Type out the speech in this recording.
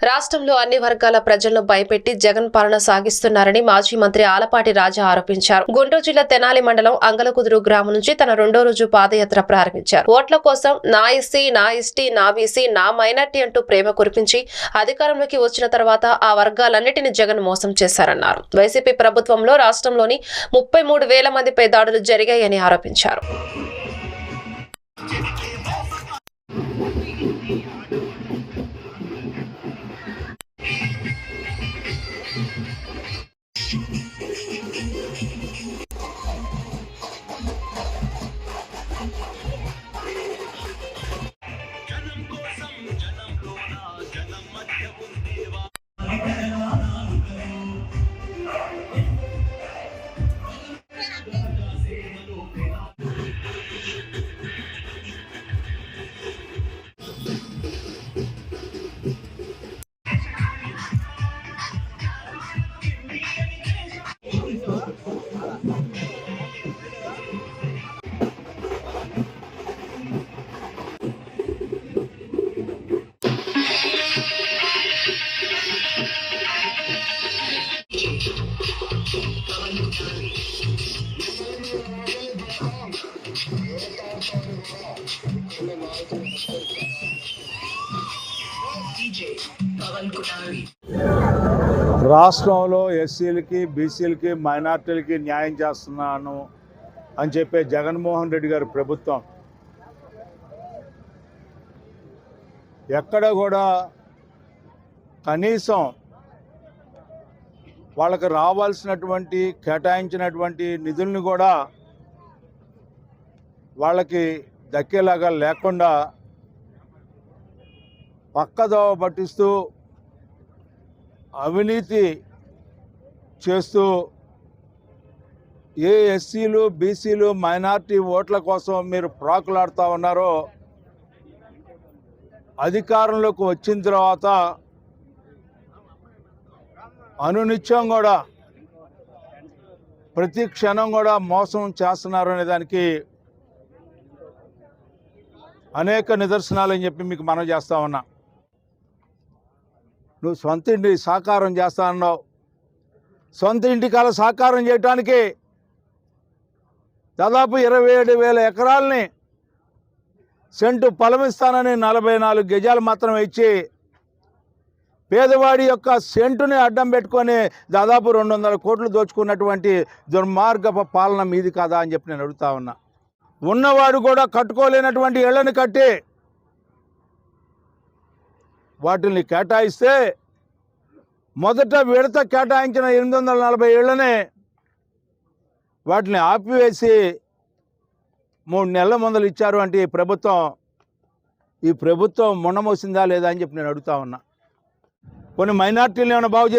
రాష్ట్రంలో అన్ని వర్గాల ప్రజలను భయపెట్టి జగన్ పాలన సాగిస్తున్నారని మాజీ మంత్రి ఆలపాటి రాజా ఆరోపించారు. గుంటూరు జిల్లా తెనాలి మండలం అంగలకుదురు గ్రామం నుంచి తన రెండో రోజు పాదయాత్ర ప్రారంభించారు. ఓట్ల కోసం నా ఎస్సీ, నా ఎస్టీ, నా బీసీ, నా మైనార్టీ అంటూ ప్రేమ కురిపించి అధికారంలోకి వచ్చిన తర్వాత ఆ వర్గాలన్నిటిని జగన్ మోసం చేశారన్నారు. వైసీపీ ప్రభుత్వంలో రాష్ట్రంలోని 33,000 మందిపై దాడులు జరిగాయని ఆరోపించారు. రాష్ట్రంలో ఎస్సీలకి, బీసీలకి, మైనార్టీలకి న్యాయం చేస్తున్నాను అని చెప్పే జగన్మోహన్ రెడ్డి గారి ప్రభుత్వం ఎక్కడ కూడా కనీసం వాళ్ళకి రావాల్సినటువంటి కేటాయించినటువంటి నిధుల్ని కూడా వాళ్ళకి దక్కేలాగా లేకుండా పక్కదోవ పట్టిస్తూ అవినీతి చేస్తూ ఏ ఎస్సీలు, బీసీలు, మైనార్టీ ఓట్ల కోసం మీరు ప్రాకులాడుతూ ఉన్నారో అధికారంలోకి వచ్చిన తర్వాత అనునిత్యం కూడా ప్రతి క్షణం కూడా మోసం చేస్తున్నారు అనే దానికి అనేక నిదర్శనాలు అని చెప్పి మీకు మనవి చేస్తా ఉన్నా. నువ్వు సొంత ఇంటి సాకారం చేస్తా అన్నావు. సొంత ఇంటి కల సాకారం చేయడానికి దాదాపు 27,000 ఎకరాలని సెంటు పొలమిస్తానని 44 గజాలు మాత్రం ఇచ్చి పేదవాడి యొక్క సెంటుని అడ్డం పెట్టుకొని దాదాపు 200 కోట్లు దోచుకున్నటువంటి దుర్మార్గపు పాలన మీది కాదా అని చెప్పి నేను అడుగుతా ఉన్నా. ఉన్నవాడు కూడా కట్టుకోలేనటువంటి ఇళ్లను కట్టి వాటిని కేటాయిస్తే మొదట విడత కేటాయించిన 840 ఇళ్లనే వాటిని ఆపివేసి 3 నెలల ముందలు ఇచ్చారు అంటే ఈ ప్రభుత్వం మొండమోసిందా లేదా అని చెప్పి నేను అడుగుతా ఉన్నా. కొన్ని మైనార్టీలు ఏమైనా బాగు చేసి